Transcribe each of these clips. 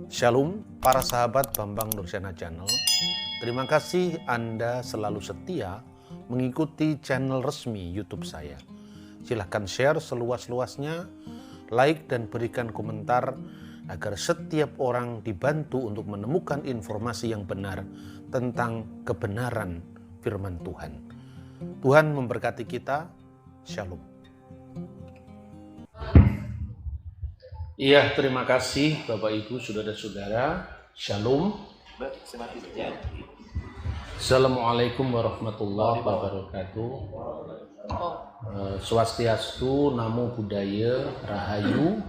Shalom para sahabat Bambang Nursena Channel. Terima kasih Anda selalu setia mengikuti channel resmi YouTube saya. Silahkan share seluas-luasnya, like dan berikan komentar agar setiap orang dibantu untuk menemukan informasi yang benar tentang kebenaran firman Tuhan. Tuhan memberkati kita. Shalom. Iya, terima kasih Bapak Ibu, Saudara-saudara. Shalom. Assalamualaikum warahmatullahi wabarakatuh. Swastiastu, Namo Buddhaya, Rahayu,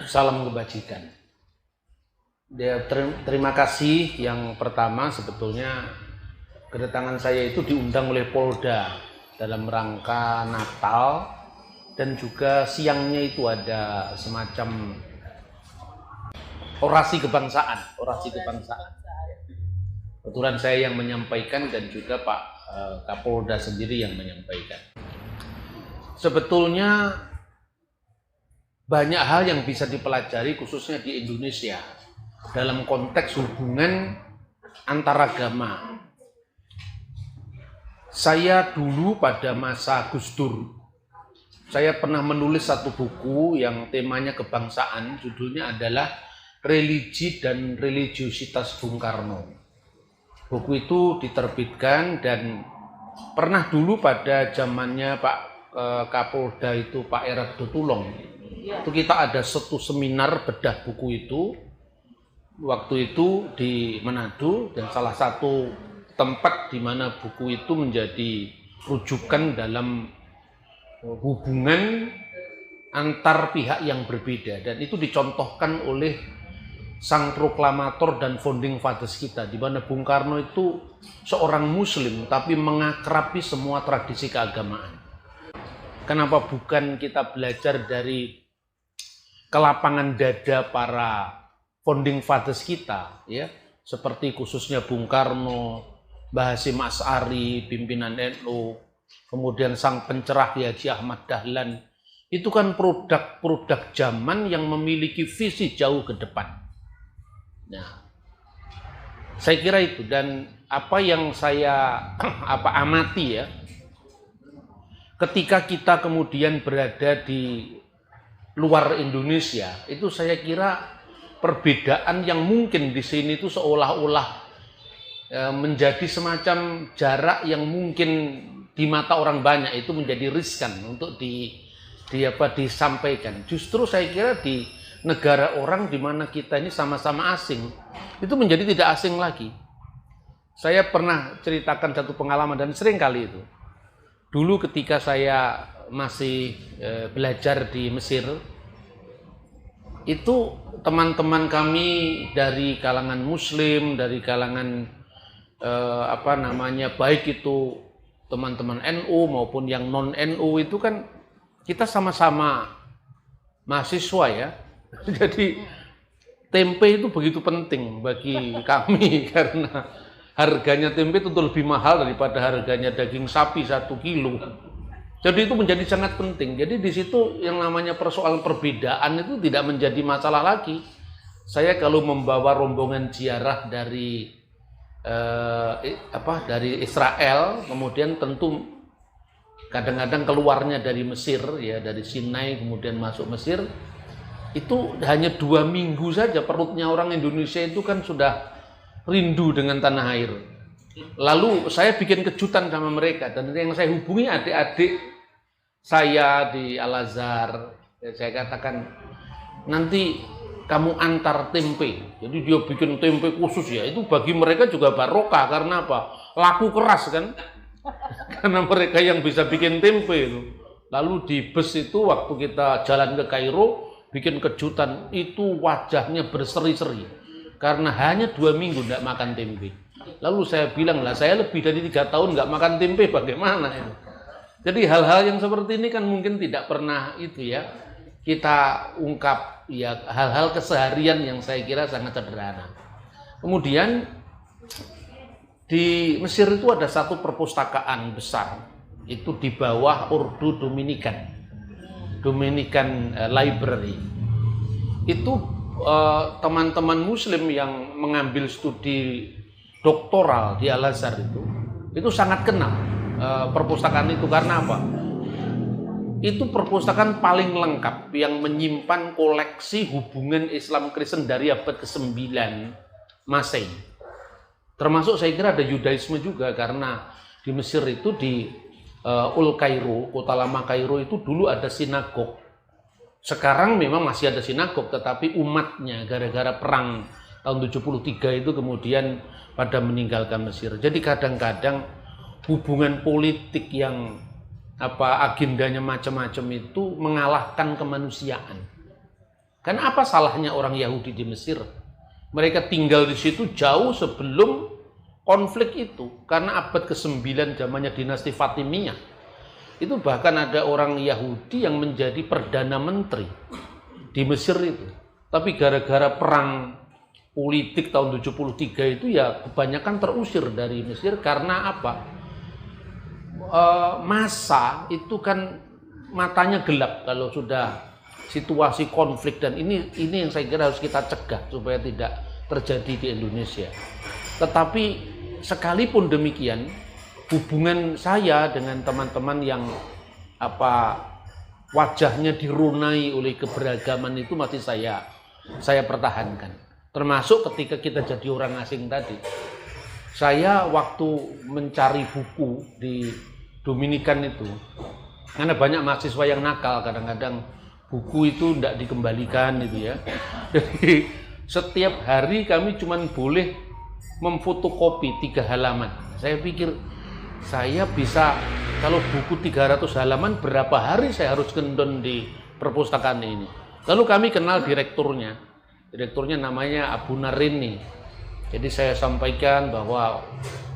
salam kebajikan. Terima kasih yang pertama, sebetulnya kedatangan saya itu diundang oleh Polda dalam rangka Natal. Dan juga siangnya itu ada semacam orasi kebangsaan. Kebetulan saya yang menyampaikan dan juga Pak Kapolda sendiri yang menyampaikan. Sebetulnya banyak hal yang bisa dipelajari khususnya di Indonesia dalam konteks hubungan antaragama. Saya dulu pada masa Gus Dur, saya pernah menulis satu buku yang temanya kebangsaan, judulnya adalah Religi dan Religiositas Bung Karno. Buku itu diterbitkan dan pernah dulu pada zamannya Pak Kapolda itu Pak Eratdo Tulong. Itu kita ada satu seminar bedah buku itu, waktu itu di Manado, dan salah satu tempat di mana buku itu menjadi rujukan dalam hubungan antar pihak yang berbeda, dan itu dicontohkan oleh sang proklamator dan founding fathers kita, di mana Bung Karno itu seorang muslim tapi mengakrabi semua tradisi keagamaan. Kenapa bukan kita belajar dari kelapangan dada para founding fathers kita, ya, seperti khususnya Bung Karno, Mbah Hasyim Asy'ari, pimpinan NU, kemudian sang pencerah Haji Ahmad Dahlan. Itu kan produk-produk zaman yang memiliki visi jauh ke depan. Nah, saya kira itu, dan apa yang saya amati ya, ketika kita kemudian berada di luar Indonesia, itu saya kira perbedaan yang mungkin di sini itu seolah-olah menjadi semacam jarak yang mungkin di mata orang banyak itu menjadi riskan untuk disampaikan. Justru saya kira di negara orang di mana kita ini sama-sama asing, itu menjadi tidak asing lagi. Saya pernah ceritakan satu pengalaman dan sering kali itu. Dulu ketika saya masih belajar di Mesir, itu teman-teman kami dari kalangan Muslim, dari kalangan baik itu teman-teman NU maupun yang non-NU, itu kan kita sama-sama mahasiswa ya. Jadi tempe itu begitu penting bagi kami karena harganya tempe itu lebih mahal daripada harganya daging sapi 1 kilo. Jadi itu menjadi sangat penting. Jadi di situ yang namanya persoalan perbedaan itu tidak menjadi masalah lagi. Saya kalau membawa rombongan ziarah dari Israel, kemudian tentu kadang-kadang keluarnya dari Mesir ya, dari Sinai kemudian masuk Mesir, itu hanya 2 minggu saja perutnya orang Indonesia itu kan sudah rindu dengan tanah air. Lalu saya bikin kejutan sama mereka, dan yang saya hubungi adik-adik saya di Al-Azhar, saya katakan nanti kamu antar tempe. Jadi dia bikin tempe khusus ya. Itu bagi mereka juga barokah, karena apa? Laku keras kan? Karena mereka yang bisa bikin tempe itu. Lalu di bus itu waktu kita jalan ke Kairo, bikin kejutan, itu wajahnya berseri-seri. Karena hanya 2 minggu tidak makan tempe. Lalu saya bilang, lah saya lebih dari 3 tahun nggak makan tempe, bagaimana ya? Jadi hal-hal yang seperti ini kan mungkin tidak pernah itu ya kita ungkap ya, hal-hal keseharian yang saya kira sangat sederhana. Kemudian di Mesir itu ada satu perpustakaan besar, itu di bawah Ordo Dominican Library. Itu teman-teman Muslim yang mengambil studi doktoral di Al-Azhar itu sangat kenal perpustakaan itu. Karena apa? Itu perpustakaan paling lengkap yang menyimpan koleksi hubungan Islam Kristen dari abad ke-9 Masehi. Termasuk saya kira ada Yudaisme juga, karena di Mesir itu di Kairo, kota lama Kairo itu dulu ada sinagog. Sekarang memang masih ada sinagog, tetapi umatnya gara-gara perang tahun 73 itu kemudian pada meninggalkan Mesir. Jadi kadang-kadang hubungan politik yang agendanya macam-macam itu mengalahkan kemanusiaan. Kan apa salahnya orang Yahudi di Mesir? Mereka tinggal di situ jauh sebelum konflik itu, karena abad ke-9 zamannya dinasti Fatimiyah itu bahkan ada orang Yahudi yang menjadi perdana menteri di Mesir itu. Tapi gara-gara perang politik tahun 73 itu ya kebanyakan terusir dari Mesir. Karena apa? Massa itu kan matanya gelap kalau sudah situasi konflik, dan ini yang saya kira harus kita cegah supaya tidak terjadi di Indonesia. Tetapi sekalipun demikian, hubungan saya dengan teman-teman yang wajahnya dirunai oleh keberagaman itu masih saya pertahankan. Termasuk ketika kita jadi orang asing tadi. Saya waktu mencari buku di Dominikan itu, karena banyak mahasiswa yang nakal, kadang-kadang buku itu tidak dikembalikan gitu ya. Jadi setiap hari kami cuma boleh memfotokopi 3 halaman. Saya pikir saya bisa, kalau buku 300 halaman berapa hari saya harus gendon di perpustakaan ini. Lalu kami kenal direkturnya namanya Abu Narini. Jadi saya sampaikan bahwa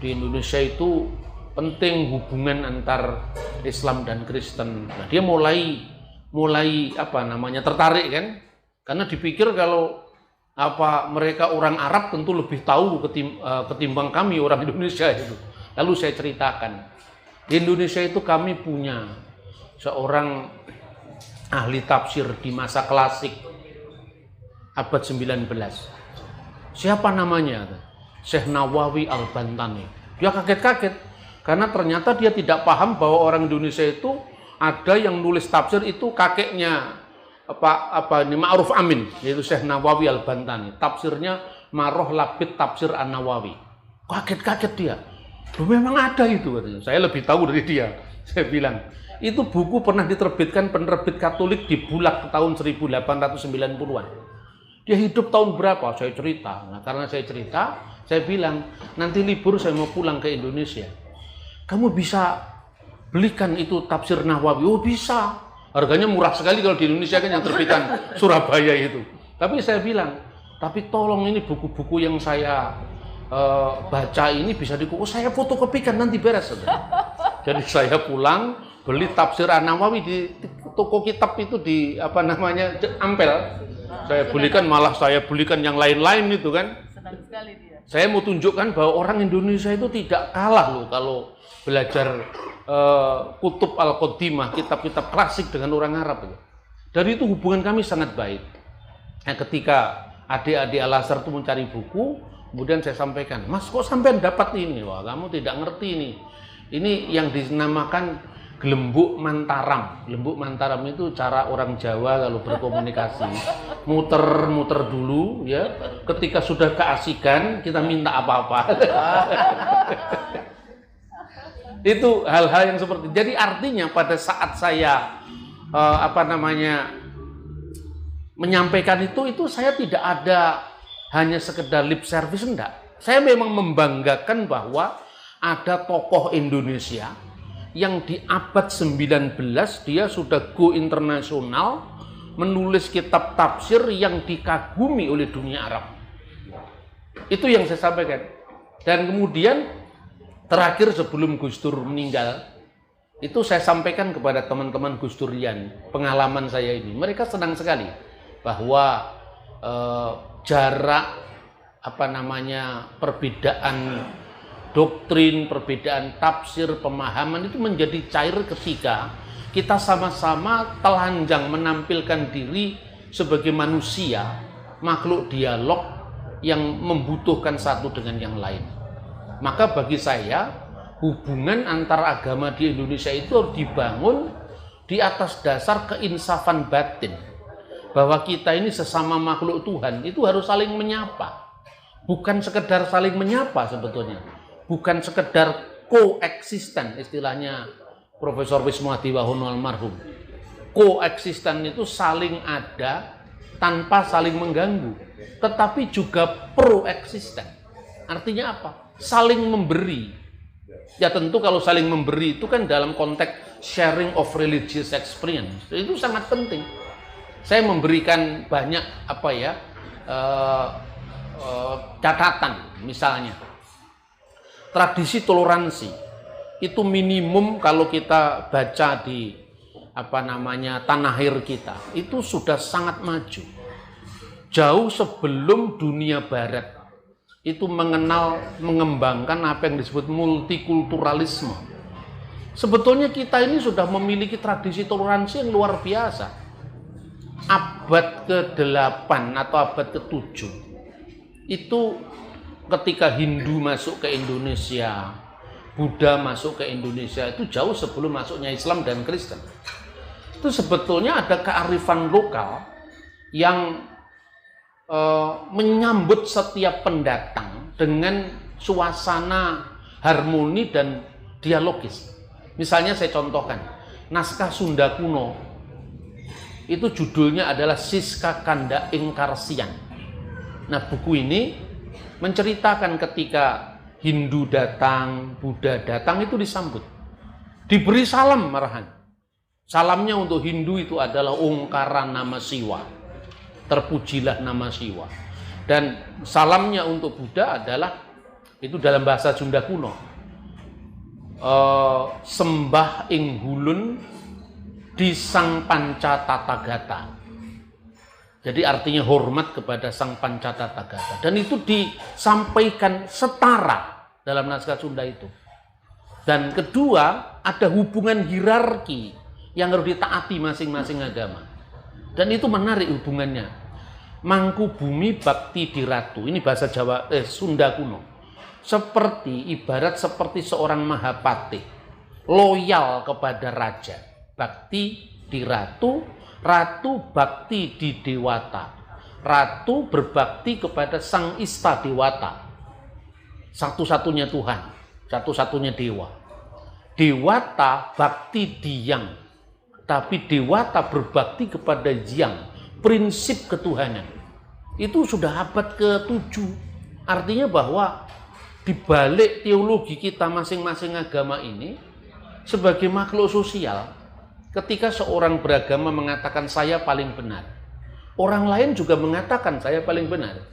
di Indonesia itu penting hubungan antar Islam dan Kristen. Nah, dia mulai tertarik kan, karena dipikir kalau mereka orang Arab tentu lebih tahu ketimbang kami orang Indonesia itu. Lalu saya ceritakan, di Indonesia itu kami punya seorang ahli tafsir di masa klasik abad 19. Siapa namanya? Syekh Nawawi Al-Bantani. Dia kaget-kaget karena ternyata dia tidak paham bahwa orang Indonesia itu ada yang nulis tafsir itu kakeknya Ma'ruf Amin, yaitu Syekh Nawawi Al-Bantani. Tafsirnya Maroh Labid Tafsir An-Nawawi. Kaget-kaget dia. Memang ada itu katanya. Saya lebih tahu dari dia. Saya bilang, itu buku pernah diterbitkan penerbit Katolik di Bulak tahun 1890-an. Dia hidup tahun berapa? Saya cerita. Nah, karena saya cerita, saya bilang, nanti libur saya mau pulang ke Indonesia. Kamu bisa belikan itu tafsir Nawawi. Oh, bisa. Harganya murah sekali kalau di Indonesia kan yang terbitan Surabaya itu. Tapi saya bilang, tapi tolong ini buku-buku yang saya baca ini bisa saya fotokopikan nanti beres. Jadi saya pulang beli tafsir An-Nawawi di toko kitab itu di Ampel. Saya belikan yang lain-lain itu kan. Senang sekali dia. Saya mau tunjukkan bahwa orang Indonesia itu tidak kalah loh kalau belajar Kutub Al-Qadimah, kitab-kitab klasik dengan orang Arab. Dari itu hubungan kami sangat baik. Nah, ketika adik-adik Al-Azhar itu mencari buku, kemudian saya sampaikan, Mas kok sampai dapat ini? Wah, kamu tidak ngerti ini. Ini yang dinamakan gelembuk mantaram. Gelembuk mantaram itu cara orang Jawa kalau berkomunikasi. Muter-muter dulu ya. Ketika sudah keasikan, kita minta apa-apa. Itu hal-hal yang seperti itu. Jadi artinya pada saat saya menyampaikan itu saya tidak ada hanya sekedar lip service, enggak. Saya memang membanggakan bahwa ada tokoh Indonesia yang di abad 19 dia sudah go internasional, menulis kitab tafsir yang dikagumi oleh dunia Arab. Itu yang saya sampaikan. Dan kemudian terakhir sebelum Gus Dur meninggal, itu saya sampaikan kepada teman-teman Gus Durian pengalaman saya ini. Mereka senang sekali bahwa jarak perbedaan doktrin, perbedaan tafsir, pemahaman itu menjadi cair ketika kita sama-sama telanjang menampilkan diri sebagai manusia makhluk dialog yang membutuhkan satu dengan yang lain. Maka bagi saya, hubungan antar agama di Indonesia itu harus dibangun di atas dasar keinsafan batin. Bahwa kita ini sesama makhluk Tuhan itu harus saling menyapa. Bukan sekedar saling menyapa sebetulnya. Bukan sekedar koeksisten, istilahnya Profesor Wisnu Adiwahono almarhum. Koeksisten itu saling ada tanpa saling mengganggu, tetapi juga proeksisten. Artinya apa? Saling memberi. Ya tentu kalau saling memberi itu kan dalam konteks sharing of religious experience, itu sangat penting. Saya memberikan banyak catatan, misalnya tradisi toleransi itu minimum kalau kita baca di tanah air kita itu sudah sangat maju, jauh sebelum dunia barat itu mengembangkan apa yang disebut multikulturalisme. Sebetulnya kita ini sudah memiliki tradisi toleransi yang luar biasa. Abad ke-8 atau abad ke-7 itu ketika Hindu masuk ke Indonesia, Buddha masuk ke Indonesia, itu jauh sebelum masuknya Islam dan Kristen. Itu sebetulnya ada kearifan lokal yang menyambut setiap pendatang dengan suasana harmoni dan dialogis. Misalnya saya contohkan, naskah Sunda kuno itu judulnya adalah Siska Kanda Ingkarsian. Nah, buku ini menceritakan ketika Hindu datang, Buddha datang itu disambut. Diberi salam marahan. Salamnya untuk Hindu itu adalah Ongkara Nama Siwa. Terpujilah nama Siwa. Dan salamnya untuk Buddha adalah, itu dalam bahasa Sunda kuno, sembah ing hulun di Sang Panca Tathagata. Jadi artinya hormat kepada Sang Panca Tathagata. Dan itu disampaikan setara dalam naskah Sunda itu. Dan kedua, ada hubungan hierarki yang harus ditaati masing-masing agama. Dan itu menarik hubungannya. Mangku bumi bakti diratu. Ini bahasa Sunda kuno. Ibarat seperti seorang mahapatih, loyal kepada raja. Bakti di ratu, ratu bakti di dewata. Ratu berbakti kepada Sang Ista Dewata. Satu-satunya Tuhan, satu-satunya dewa. Dewata bakti di yang, tapi dewata berbakti kepada yang, prinsip ketuhanan. Itu sudah abad ke-7. Artinya bahwa di balik teologi kita masing-masing agama ini, sebagai makhluk sosial, ketika seorang beragama mengatakan saya paling benar, orang lain juga mengatakan saya paling benar.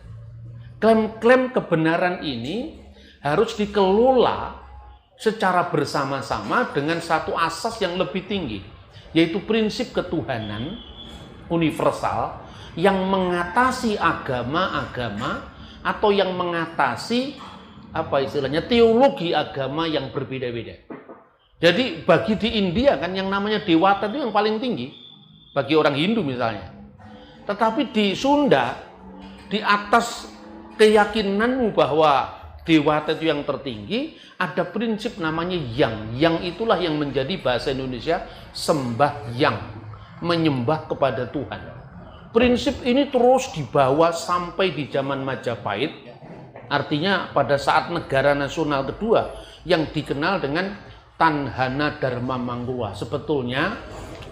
Klaim-klaim kebenaran ini harus dikelola secara bersama-sama dengan satu asas yang lebih tinggi, yaitu prinsip ketuhanan universal yang mengatasi agama-agama atau yang mengatasi teologi agama yang berbeda-beda. Jadi bagi di India kan yang namanya dewata itu yang paling tinggi bagi orang Hindu misalnya. Tetapi di Sunda, di atas keyakinanmu bahwa dewata itu yang tertinggi, ada prinsip namanya yang. Yang itulah yang menjadi bahasa Indonesia sembahyang, menyembah kepada Tuhan. Prinsip ini terus dibawa sampai di zaman Majapahit. Artinya pada saat negara nasional kedua yang dikenal dengan Tanhana Dharma Mangkuwa. Sebetulnya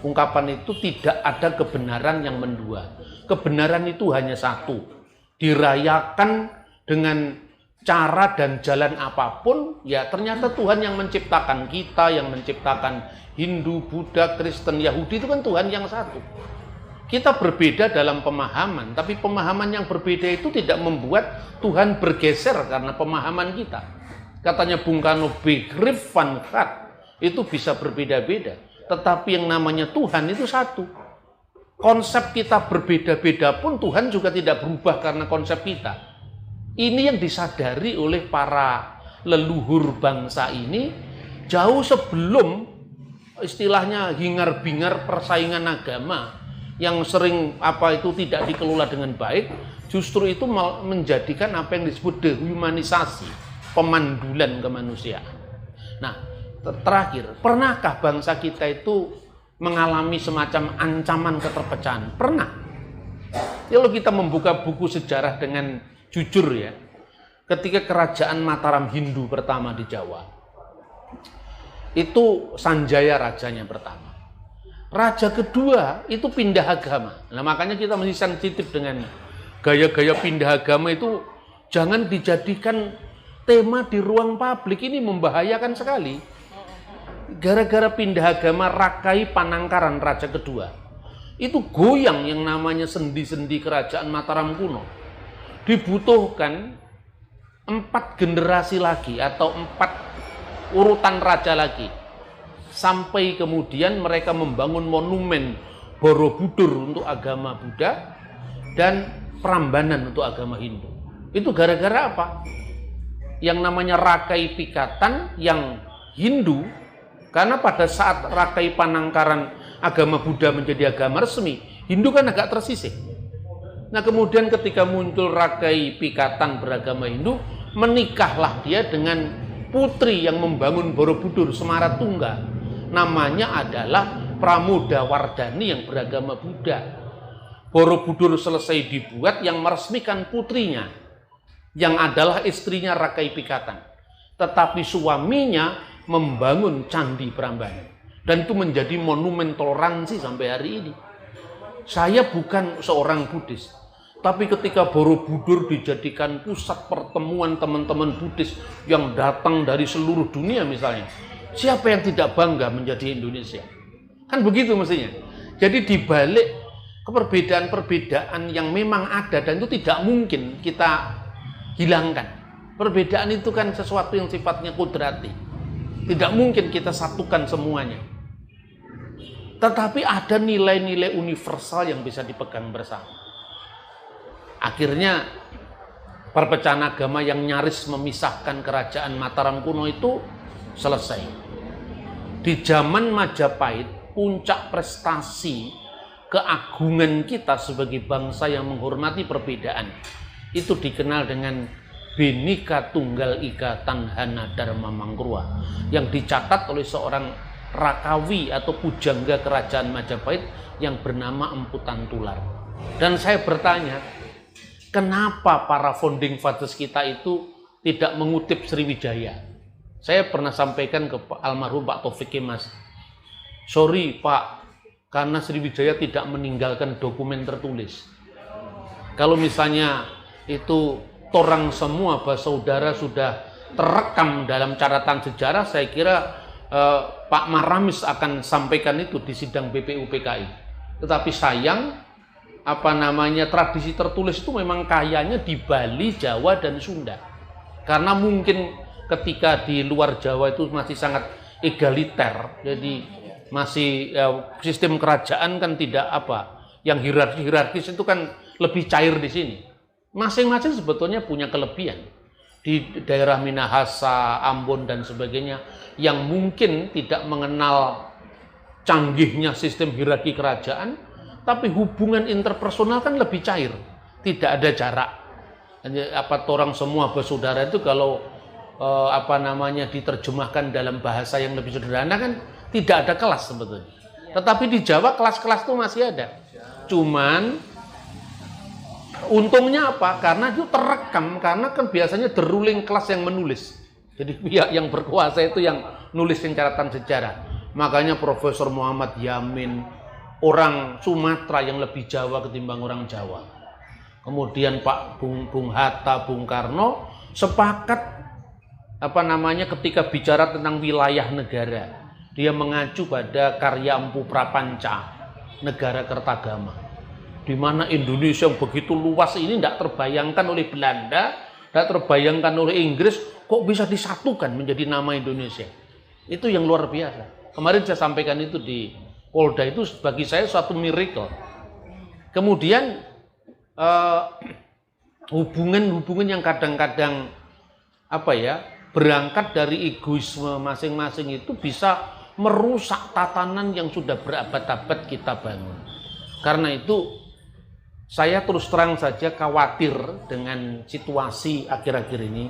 ungkapan itu tidak ada kebenaran yang mendua. Kebenaran itu hanya satu. Dirayakan dengan cara dan jalan apapun, ya ternyata Tuhan yang menciptakan kita, yang menciptakan Hindu, Buddha, Kristen, Yahudi, itu kan Tuhan yang satu. Kita berbeda dalam pemahaman, tapi pemahaman yang berbeda itu tidak membuat Tuhan bergeser karena pemahaman kita. Katanya Bung Karno, begrip van hat, itu bisa berbeda-beda. Tetapi yang namanya Tuhan itu satu. Konsep kita berbeda-beda pun Tuhan juga tidak berubah karena konsep kita. Ini yang disadari oleh para leluhur bangsa ini jauh sebelum istilahnya hingar-bingar persaingan agama yang sering tidak dikelola dengan baik, justru itu menjadikan apa yang disebut dehumanisasi, pemandulan kemanusiaan. Nah, terakhir, pernahkah bangsa kita itu mengalami semacam ancaman keterpecahan? Pernah. Kalau kita membuka buku sejarah dengan jujur ya, ketika kerajaan Mataram Hindu pertama di Jawa, itu Sanjaya rajanya pertama. Raja kedua itu pindah agama. Nah, makanya kita mesti sensitif dengan gaya-gaya pindah agama itu, jangan dijadikan tema di ruang publik, ini membahayakan sekali. Gara-gara pindah agama Rakai Panangkaran raja kedua, itu goyang yang namanya sendi-sendi kerajaan Mataram kuno. Dibutuhkan 4 generasi lagi atau 4 urutan raja lagi, sampai kemudian mereka membangun monumen Borobudur untuk agama Buddha dan Prambanan untuk agama Hindu. Itu gara-gara apa? Yang namanya Rakai Pikatan yang Hindu, karena pada saat Rakai Panangkaran agama Buddha menjadi agama resmi, Hindu kan agak tersisih. Nah, kemudian ketika muncul Rakai Pikatan beragama Hindu, menikahlah dia dengan putri yang membangun Borobudur Semaratungga. Namanya adalah Pramodawardhani yang beragama Buddha. Borobudur selesai dibuat, yang meresmikan putrinya, yang adalah istrinya Rakai Pikatan. Tetapi suaminya membangun Candi Prambanan. Dan itu menjadi monumen toleransi sampai hari ini. Saya bukan seorang Buddhis, tapi ketika Borobudur dijadikan pusat pertemuan teman-teman Buddhis yang datang dari seluruh dunia misalnya, siapa yang tidak bangga menjadi Indonesia? Kan begitu mestinya. Jadi dibalik perbedaan-perbedaan yang memang ada dan itu tidak mungkin kita hilangkan. Perbedaan itu kan sesuatu yang sifatnya kudrati. Tidak mungkin kita satukan semuanya. Tetapi ada nilai-nilai universal yang bisa dipegang bersama. Akhirnya perpecahan agama yang nyaris memisahkan kerajaan Mataram kuno itu selesai. Di zaman Majapahit, puncak prestasi keagungan kita sebagai bangsa yang menghormati perbedaan itu dikenal dengan Bhinneka Tunggal Ika Tanhana Dharma Mangkruwa, yang dicatat oleh seorang Rakawi atau pujangga kerajaan Majapahit yang bernama Empu Tantular. Dan saya bertanya, kenapa para founding fathers kita itu tidak mengutip Sriwijaya? Saya pernah sampaikan ke almarhum Pak Taufik Kemas, sorry Pak, karena Sriwijaya tidak meninggalkan dokumen tertulis. Kalau misalnya itu torang semua bersaudara sudah terekam dalam catatan sejarah, saya kira Pak Maramis akan sampaikan itu di sidang BPUPKI. Tetapi sayang, tradisi tertulis itu memang kayanya di Bali, Jawa, dan Sunda. Karena mungkin ketika di luar Jawa itu masih sangat egaliter, jadi masih sistem kerajaan kan tidak yang hierarkis itu kan lebih cair di sini. Masing-masing sebetulnya punya kelebihan. Di daerah Minahasa, Ambon, dan sebagainya, yang mungkin tidak mengenal canggihnya sistem hierarki kerajaan, tapi hubungan interpersonal kan lebih cair, tidak ada jarak. Orang semua bersaudara itu kalau diterjemahkan dalam bahasa yang lebih sederhana kan tidak ada kelas sebetulnya. Tetapi di Jawa kelas-kelas itu masih ada. Cuman untungnya apa? Karena itu terekam, karena kan biasanya the ruling class yang menulis. Jadi pihak yang berkuasa itu yang nulisin catatan sejarah. Makanya Profesor Muhammad Yamin, orang Sumatera yang lebih Jawa ketimbang orang Jawa. Kemudian Pak Bung Hatta, Bung Karno sepakat ketika bicara tentang wilayah negara, dia mengacu pada karya Empu Prapanca, Negara Kertagama, di mana Indonesia yang begitu luas ini tidak terbayangkan oleh Belanda, tidak terbayangkan oleh Inggris, kok bisa disatukan menjadi nama Indonesia. Itu yang luar biasa. Kemarin saya sampaikan itu di Polda, itu bagi saya suatu miracle. Kemudian hubungan-hubungan yang kadang-kadang berangkat dari egoisme masing-masing itu bisa merusak tatanan yang sudah berabad-abad kita bangun. Karena itu saya terus terang saja khawatir dengan situasi akhir-akhir ini.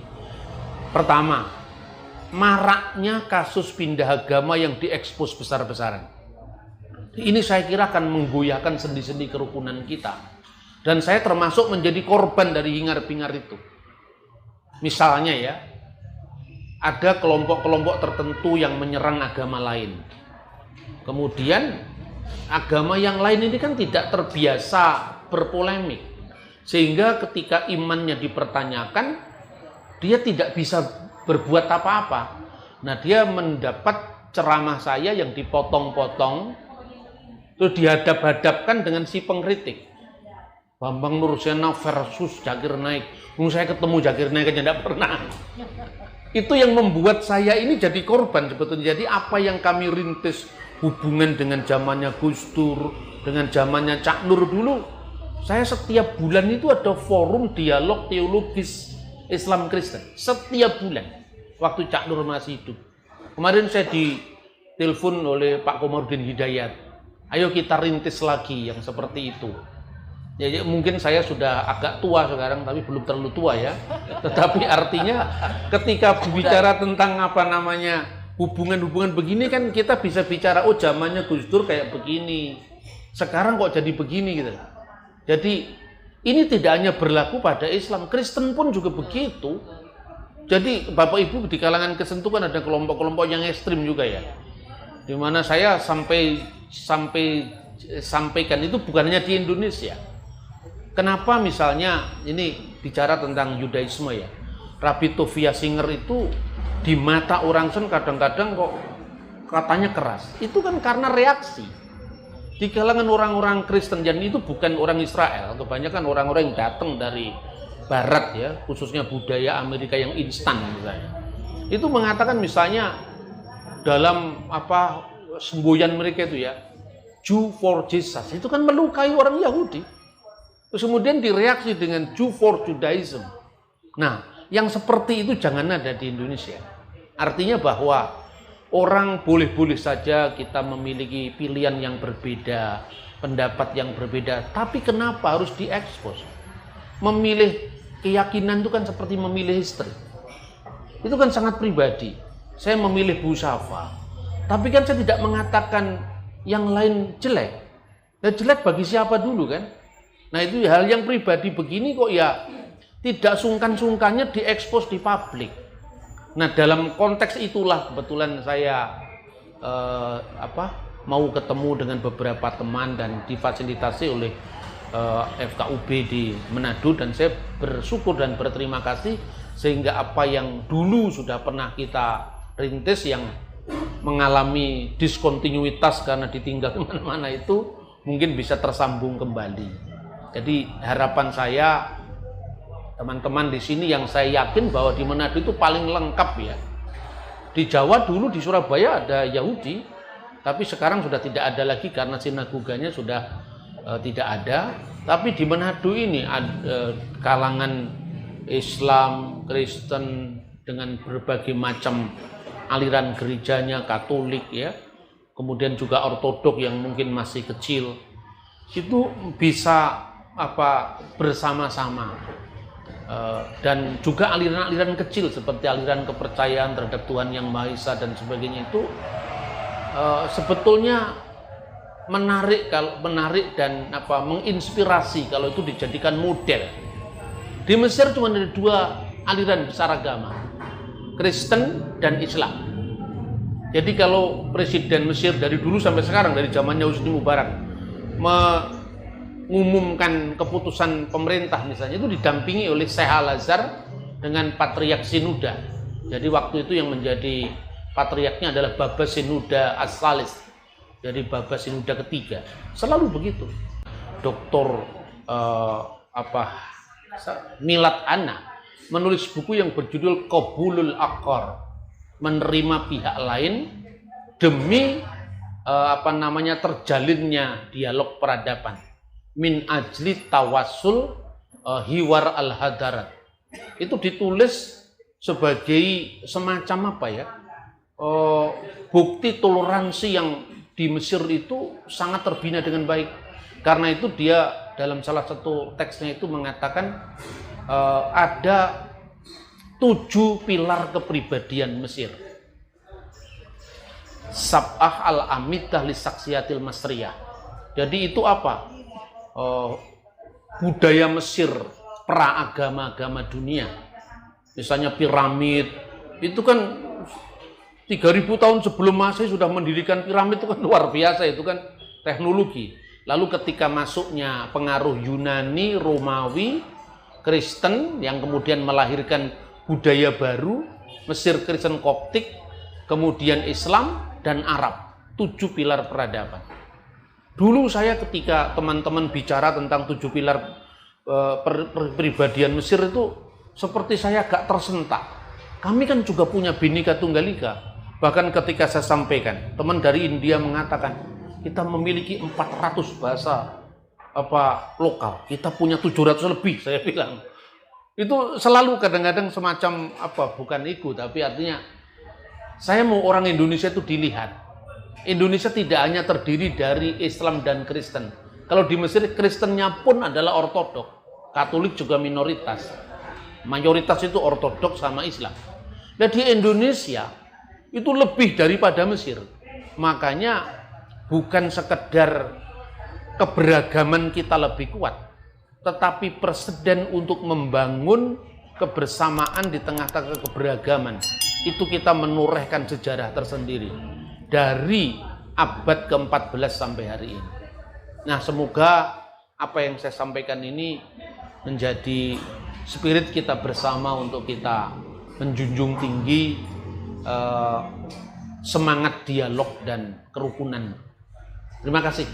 Pertama, maraknya kasus pindah agama yang diekspos besar-besaran. Ini saya kira akan menggoyahkan sendi-sendi kerukunan kita. Dan saya termasuk menjadi korban dari hingar-bingar itu. Misalnya ya, ada kelompok-kelompok tertentu yang menyerang agama lain. Kemudian agama yang lain ini kan tidak terbiasa berpolemik. Sehingga ketika imannya dipertanyakan, dia tidak bisa berbuat apa-apa. Nah, dia mendapat ceramah saya yang dipotong-potong, terus dihadap-hadapkan dengan si pengkritik. Bambang Nursena versus Zakir Naik. Saya ketemu Zakir Naik aja tidak pernah. Itu yang membuat saya ini jadi korban sebetulnya. Jadi apa yang kami rintis hubungan dengan zamannya Gus Dur, dengan zamannya Cak Nur dulu, saya setiap bulan itu ada forum dialog teologis Islam Kristen. Setiap bulan, waktu Cak Nur masih hidup. Kemarin saya ditelepon oleh Pak Komarudin Hidayat. Ayo kita rintis lagi yang seperti itu. Ya, mungkin saya sudah agak tua sekarang, tapi belum terlalu tua ya. Tetapi artinya ketika bicara tentang apa namanya hubungan-hubungan begini kan kita bisa bicara, oh zamannya Gus Dur kayak begini, sekarang kok jadi begini gitu. Jadi ini tidak hanya berlaku pada Islam, Kristen pun juga begitu. Jadi Bapak Ibu di kalangan Kristen itu kan ada kelompok-kelompok yang ekstrim juga ya. Dimana saya sampaikan itu bukan hanya di Indonesia. Kenapa misalnya ini bicara tentang Yudaisme ya, Rabbi Tovia Singer itu di mata orang Kristen kadang-kadang kok katanya keras. Itu kan karena reaksi. Di kalangan orang-orang Kristen, dan itu bukan orang Israel, kebanyakan orang-orang yang datang dari Barat ya, khususnya budaya Amerika yang instan misalnya. Itu mengatakan misalnya dalam apa semboyan mereka itu ya, Jew for Jesus, itu kan melukai orang Yahudi. Terus kemudian direaksi dengan Jew for Judaism. Nah, yang seperti itu jangan ada di Indonesia. Artinya bahwa orang boleh-boleh saja kita memiliki pilihan yang berbeda, pendapat yang berbeda, tapi kenapa harus diekspos? Memilih keyakinan itu kan seperti memilih istri. Itu kan sangat pribadi. Saya memilih Bu Safa, tapi kan saya tidak mengatakan yang lain jelek. Dan jelek bagi siapa dulu kan? Nah itu hal yang pribadi begini kok ya tidak sungkan-sungkannya diekspos di publik. Nah dalam konteks itulah kebetulan saya mau ketemu dengan beberapa teman dan difasilitasi oleh FKUB di Manado, dan saya bersyukur dan berterima kasih sehingga apa yang dulu sudah pernah kita rintis yang mengalami diskontinuitas karena ditinggal kemana-mana itu mungkin bisa tersambung kembali. Jadi harapan saya teman-teman di sini yang saya yakin bahwa di Manado itu paling lengkap ya. Di Jawa dulu di Surabaya ada Yahudi, tapi sekarang sudah tidak ada lagi karena sinagoganya sudah tidak ada. Tapi di Manado ini kalangan Islam, Kristen dengan berbagai macam aliran gerejanya, Katolik ya, kemudian juga Ortodok yang mungkin masih kecil, itu bisa bersama-sama. Dan juga aliran-aliran kecil seperti aliran kepercayaan terhadap Tuhan Yang Maha Esa dan sebagainya itu sebetulnya menarik dan menginspirasi kalau itu dijadikan model. Di Mesir cuma ada dua aliran besar agama, Kristen dan Islam. Jadi kalau presiden Mesir dari dulu sampai sekarang, dari zamannya Husni Mubarak, mengumumkan keputusan pemerintah misalnya itu didampingi oleh Syekh Al-Azhar dengan Patriark Sinuda. Jadi waktu itu yang menjadi patriarknya adalah Baba Sinuda As-Salis, dari Baba Sinuda ketiga. Selalu begitu. Dr. Milad Ana menulis buku yang berjudul Qabulul Aqar, menerima pihak lain demi terjalinnya dialog peradaban. Min ajli tawassul hiwar al-hadarat. Itu ditulis sebagai semacam bukti toleransi yang di Mesir itu sangat terbina dengan baik. Karena itu dia dalam salah satu teksnya itu mengatakan ada 7 pilar kepribadian Mesir. Sab'ah al-amidah lisaksiyatil masriyah. Jadi itu apa? Budaya Mesir pra agama-agama dunia. Misalnya piramid, itu kan 3000 tahun sebelum Masehi sudah mendirikan piramid, itu kan luar biasa, itu kan teknologi. Lalu ketika masuknya pengaruh Yunani, Romawi, Kristen yang kemudian melahirkan budaya baru, Mesir Kristen Koptik, kemudian Islam dan Arab, 7 pilar peradaban. Dulu saya ketika teman-teman bicara tentang 7 pilar peribadian Mesir itu seperti saya agak tersentak. Kami kan juga punya Bhinneka Tunggal Ika. Bahkan ketika saya sampaikan, teman dari India mengatakan, kita memiliki 400 bahasa lokal. Kita punya 700 lebih, saya bilang. Itu selalu kadang-kadang semacam bukan ego, tapi artinya saya mau orang Indonesia itu dilihat. Indonesia tidak hanya terdiri dari Islam dan Kristen. Kalau di Mesir, Kristennya pun adalah ortodok. Katolik juga minoritas. Mayoritas itu ortodok sama Islam. Dan di Indonesia itu lebih daripada Mesir. Makanya bukan sekedar keberagaman kita lebih kuat, tetapi presiden untuk membangun kebersamaan di tengah-tengah keberagaman. Itu kita menorehkan sejarah tersendiri dari abad ke-14 sampai hari ini. Nah, semoga apa yang saya sampaikan ini menjadi spirit kita bersama untuk kita menjunjung tinggi semangat dialog dan kerukunan. Terima kasih.